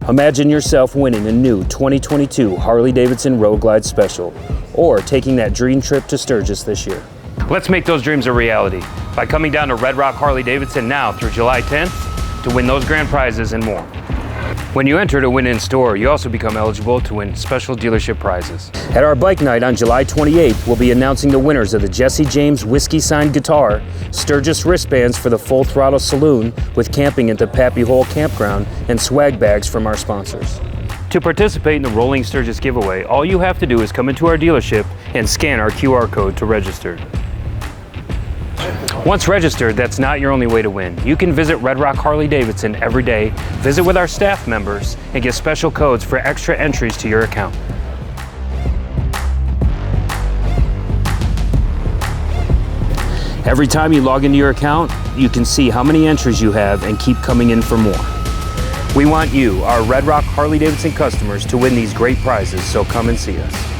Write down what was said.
Imagine yourself winning a new 2022 Harley-Davidson Road Glide Special, or taking that dream trip to Sturgis this year. Let's make those dreams a reality by coming down to Red Rock Harley-Davidson now through July 10th to win those grand prizes and more. When you enter to win in store, you also become eligible to win special dealership prizes. At our bike night on July 28th, we'll be announcing the winners of the Jesse James Whiskey Signed Guitar, Sturgis wristbands for the Full Throttle Saloon with camping at the Pappy Hole Campground, and swag bags from our sponsors. To participate in the Rolling Sturgis giveaway, all you have to do is come into our dealership and scan our QR code to register. Once registered, that's not your only way to win. You can visit Red Rock Harley-Davidson every day, visit with our staff members, and get special codes for extra entries to your account. Every time you log into your account, you can see how many entries you have and keep coming in for more. We want you, our Red Rock Harley-Davidson customers, to win these great prizes, so come and see us.